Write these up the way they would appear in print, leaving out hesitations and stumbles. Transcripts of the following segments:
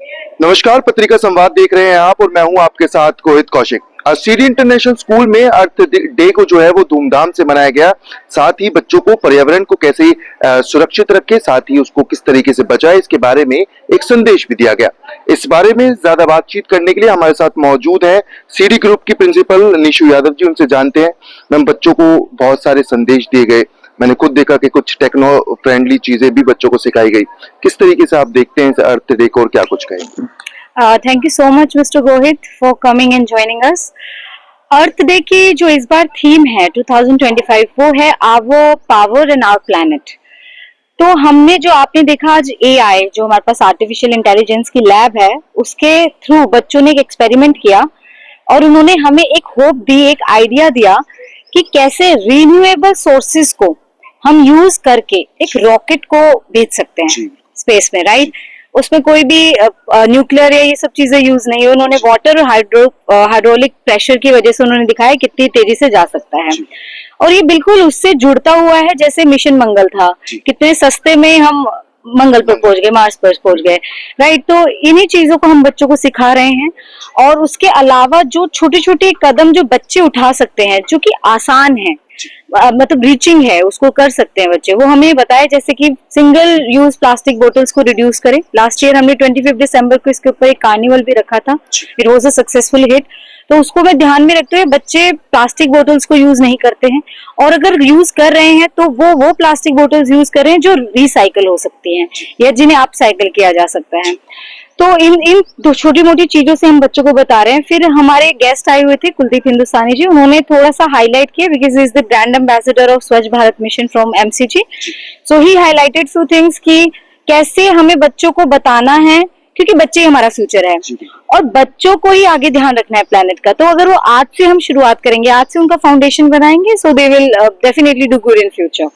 नमस्कार, पत्रिका संवाद देख रहे हैं आप और मैं हूं आपके साथ कोहित कौशिक। सीडी इंटरनेशनल स्कूल में अर्थ डे को जो है वो धूमधाम से मनाया गया। साथ ही बच्चों को पर्यावरण को कैसे सुरक्षित रखे, साथ ही उसको किस तरीके से बचाए, इसके बारे में एक संदेश भी दिया गया। इस बारे में ज्यादा बातचीत करने के लिए हमारे साथ मौजूद है सीडी ग्रुप की प्रिंसिपल निशु यादव जी। उनसे जानते हैं। मैम, बच्चों को बहुत सारे संदेश दिए गए, मैंने खुद देखा कि कुछ टेक्नो फ्रेंडली चीजें भी बच्चों को सिखाई गई। किस तरीके से आप देखते हैं अर्थ डे को और क्या कुछ कहें? Thank you so much mister Gohit for coming and joining us. Earth Day की जो इस बार थीम है 2025 वो है our power and our planet. तो हमने जो आपने देखा आज एआई जो हमारे पास आर्टिफिशियल इंटेलिजेंस की लैब है उसके थ्रू बच्चों ने एक एक्सपेरिमेंट किया और उन्होंने हमें एक होप दी, एक आइडिया दिया कि कैसे रिन्यूएबल सोर्सेज को हम यूज करके एक रॉकेट को भेज सकते हैं स्पेस में, राइट? उसमें कोई भी न्यूक्लियर या ये सब चीजें यूज नहीं है। उन्होंने वाटर और हाइड्रोलिक प्रेशर की वजह से उन्होंने दिखाया कितनी तेजी से जा सकता है और ये बिल्कुल उससे जुड़ता हुआ है जैसे मिशन मंगल था। कितने सस्ते में हम मंगल पर पहुंच गए, मार्स पर पहुंच गए, राइट? तो इन्हीं चीजों को हम बच्चों को सिखा रहे हैं और उसके अलावा जो छोटे छोटे कदम जो बच्चे उठा सकते हैं जो कि आसान है, मतलब रीचिंग है, उसको कर सकते हैं बच्चे, वो हमें बताया। जैसे कि सिंगल यूज प्लास्टिक बोटल्स को रिड्यूस करें। लास्ट ईयर हमने 25 दिसंबर को इसके ऊपर एक कार्निवल भी रखा था। It was a successful hit. तो उसको मैं ध्यान में रखते हुए बच्चे प्लास्टिक बोटल्स को यूज नहीं करते हैं और अगर यूज कर रहे हैं तो वो प्लास्टिक बोटल्स यूज करें जो रिसाइकल हो सकती हैं या जिन्हें अपसाइकल किया जा सकता है। तो इन छोटी मोटी चीजों से हम बच्चों को बता रहे हैं। फिर हमारे गेस्ट आए हुए थे कुलदीप हिंदुस्तानी जी, उन्होंने थोड़ा सा हाईलाइट किया because is the brand ambassador of Swachh Bharat mission from MCG. So he highlighted few things कि कैसे हमें बच्चों को बताना है क्योंकि बच्चे ही हमारा फ्यूचर है और बच्चों को ही आगे ध्यान रखना है प्लेनेट का। तो अगर वो आज से हम शुरुआत करेंगे, आज से उनका फाउंडेशन बनाएंगे, so they will definitely do good in future.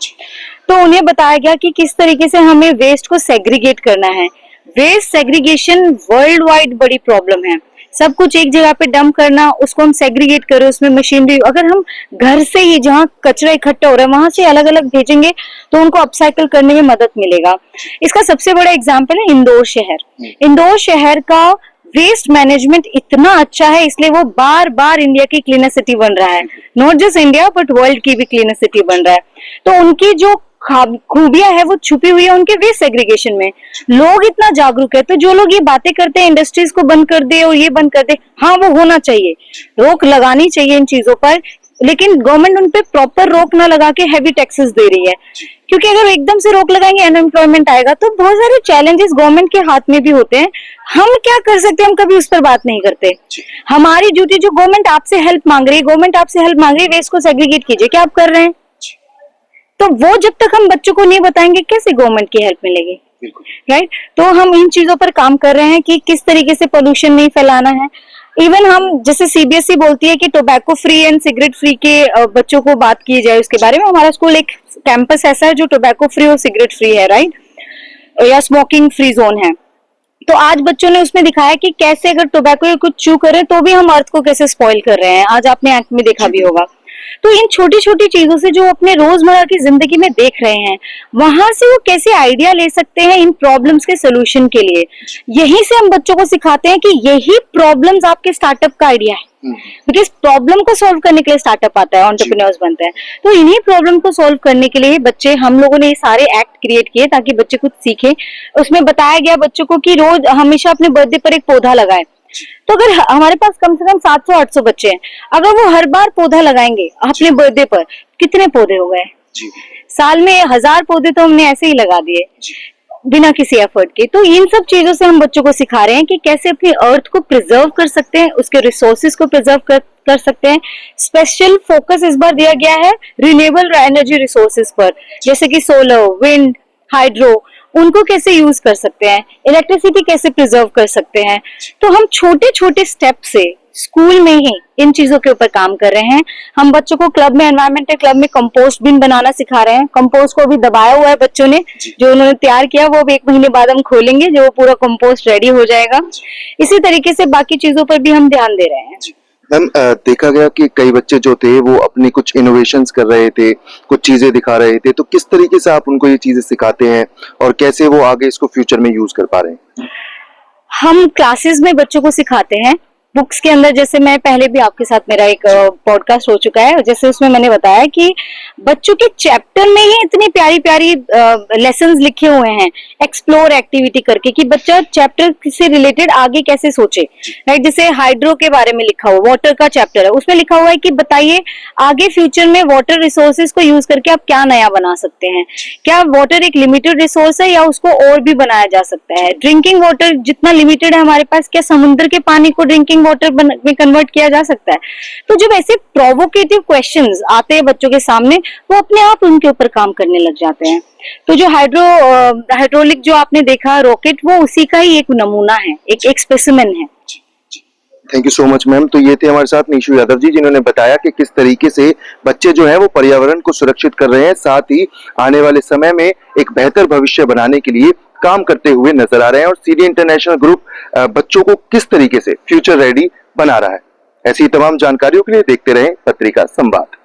तो उन्हें बताया गया कि किस तरीके से हमें वेस्ट को सेग्रीगेट करना है। वेस्ट सेग्रीगेशन वर्ल्ड वाइड बड़ी प्रॉब्लम है। सब कुछ एक जगह पे डंप करना, उसको हम सेग्रीगेट करें, उसमें मशीनरी, अगर हम घर से ही जहाँ कचरा इकट्ठा हो रहा है वहां से अलग अलग भेजेंगे तो उनको अपसाइकल करने में मदद मिलेगा। इसका सबसे बड़ा एग्जाम्पल है इंदौर शहर। इंदौर शहर का वेस्ट मैनेजमेंट इतना अच्छा है इसलिए वो बार बार इंडिया की क्लीनर सिटी बन रहा है। Not just India but world की भी क्लीनर सिटी बन रहा है। तो उनकी जो खूबियां है वो छुपी हुई है उनके वेस्ट सेग्रीगेशन में। लोग इतना जागरूक है तो जो लोग ये बातें करते हैं इंडस्ट्रीज को बंद कर दे और ये बंद कर दे, हाँ वो होना चाहिए, रोक लगानी चाहिए इन चीजों पर, लेकिन गवर्नमेंट उन पे प्रॉपर रोक ना लगा के हैवी टैक्सेस दे रही है। क्योंकि अगर एकदम से रोक लगाएंगे अनएम्प्लॉयमेंट आएगा। तो बहुत सारे चैलेंजेस गवर्नमेंट के हाथ में भी होते हैं। हम क्या कर सकते हैं, हम कभी उस पर बात नहीं करते। हमारी ड्यूटी, जो गवर्नमेंट आपसे हेल्प मांग रही है, गवर्नमेंट आपसे हेल्प मांग रही है वेस्ट को सेग्रीगेट कीजिए, क्या आप कर रहे हैं? तो वो जब तक हम बच्चों को नहीं बताएंगे कैसे गवर्नमेंट की हेल्प मिलेगी, राइट? तो हम इन चीजों पर काम कर रहे हैं कि किस तरीके से पोल्यूशन नहीं फैलाना है। इवन हम जैसे सीबीएसई बोलती है कि tobacco free and cigarette free के बच्चों को बात की जाए उसके बारे में। हमारा स्कूल एक कैंपस ऐसा है जो टोबैको फ्री और सिगरेट फ्री है, राइट, या स्मोकिंग फ्री जोन है। तो आज बच्चों ने उसमें दिखाया कि कैसे अगर टोबैको या कुछ चू करें तो भी हम अर्थ को कैसे स्पॉइल कर रहे हैं। आज आपने आंख में देखा भी होगा। तो इन छोटी छोटी चीजों से जो अपने रोजमर्रा की जिंदगी में देख रहे हैं वहां से वो कैसे आइडिया ले सकते हैं इन प्रॉब्लम्स के सोल्यूशन के लिए। यहीं से हम बच्चों को सिखाते हैं कि यही प्रॉब्लम्स आपके स्टार्टअप का आइडिया है। बिकॉज प्रॉब्लम को सॉल्व करने के लिए स्टार्टअप आता है, एंटरप्रेन्योर्स बनते हैं। तो इन्हीं प्रॉब्लम को सॉल्व करने के लिए बच्चे, हम लोगों ने ये सारे एक्ट क्रिएट किए ताकि बच्चे कुछ सीखे। उसमें बताया गया बच्चों को कि रोज हमेशा अपने बर्थडे पर एक पौधा लगाए। तो अगर हमारे पास कम से कम 700-800 बच्चे हैं, अगर वो हर बार पौधा लगाएंगे अपने बर्थडे पर, कितने पौधे हो गए? साल में 1000 पौधे तो हमने ऐसे ही लगा दिए बिना किसी एफर्ट के। तो इन सब चीजों से हम बच्चों को सिखा रहे हैं कि कैसे अपनी अर्थ को प्रिजर्व कर सकते हैं, उसके रिसोर्सेज को प्रिजर्व कर सकते हैं। स्पेशल फोकस इस बार दिया गया है रिन्यूएबल एनर्जी रिसोर्सेज पर, जैसे कि सोलर, विंड, हाइड्रो, उनको कैसे यूज कर सकते हैं, इलेक्ट्रिसिटी कैसे प्रिजर्व कर सकते हैं। तो हम छोटे छोटे स्टेप से स्कूल में ही इन चीजों के ऊपर काम कर रहे हैं। हम बच्चों को क्लब में, एनवायरमेंटल क्लब में कंपोस्ट बिन बनाना सिखा रहे हैं। कंपोस्ट को अभी दबाया हुआ है बच्चों ने, जो उन्होंने तैयार किया वो भी 1 महीने बाद हम खोलेंगे, जो पूरा कंपोस्ट रेडी हो जाएगा। इसी तरीके से बाकी चीजों पर भी हम ध्यान दे रहे हैं। मैम, देखा गया कि कई बच्चे जो थे वो अपनी कुछ इनोवेशंस कर रहे थे, कुछ चीजें दिखा रहे थे, तो किस तरीके से आप उनको ये चीजें सिखाते हैं और कैसे वो आगे इसको फ्यूचर में यूज कर पा रहे हैं? हम क्लासेस में बच्चों को सिखाते हैं बुक्स के अंदर। जैसे मैं पहले भी आपके साथ मेरा एक पॉडकास्ट हो चुका है, जैसे उसमें मैंने बताया कि बच्चों के चैप्टर में ही इतनी प्यारी प्यारी लेसन्स लिखे हुए हैं एक्सप्लोर एक्टिविटी करके, कि बच्चा चैप्टर से रिलेटेड आगे कैसे सोचे, राइट। जैसे हाइड्रो के बारे में लिखा हुआ, वाटर का चैप्टर है, उसमें लिखा हुआ है कि बताइए आगे फ्यूचर में वाटर रिसोर्सेज को यूज करके आप क्या नया बना सकते हैं, क्या वाटर एक लिमिटेड रिसोर्स है या उसको और भी बनाया जा सकता है। ड्रिंकिंग वाटर जितना लिमिटेड है हमारे पास, क्या समुद्र के पानी को ड्रिंकिंग वाटर में कन्वर्ट किया जा सकता है। तो जब ऐसे प्रोवोकेटिव क्वेश्चंस आते हैं बच्चों के सामने, वो अपने आप उनके ऊपर काम करने लग जाते हैं। तो जो हाइड्रोलिक जो आपने देखा रॉकेट, वो उसी का ही एक नमूना है, एक स्पेसिमेन है। Thank you so much ma'am. तो ये थे हमारे साथ निशु यादव जी, जिन्होंने बताया कि किस तरीके से बच्चे जो है वो पर्यावरण को सुरक्षित कर रहे हैं, साथ ही आने वाले समय में एक बेहतर भविष्य बनाने के लिए काम करते हुए नजर आ रहे हैं, और सीडी इंटरनेशनल ग्रुप बच्चों को किस तरीके से फ्यूचर रेडी बना रहा है। ऐसी तमाम जानकारियों के लिए देखते रहें पत्रिका संवाद।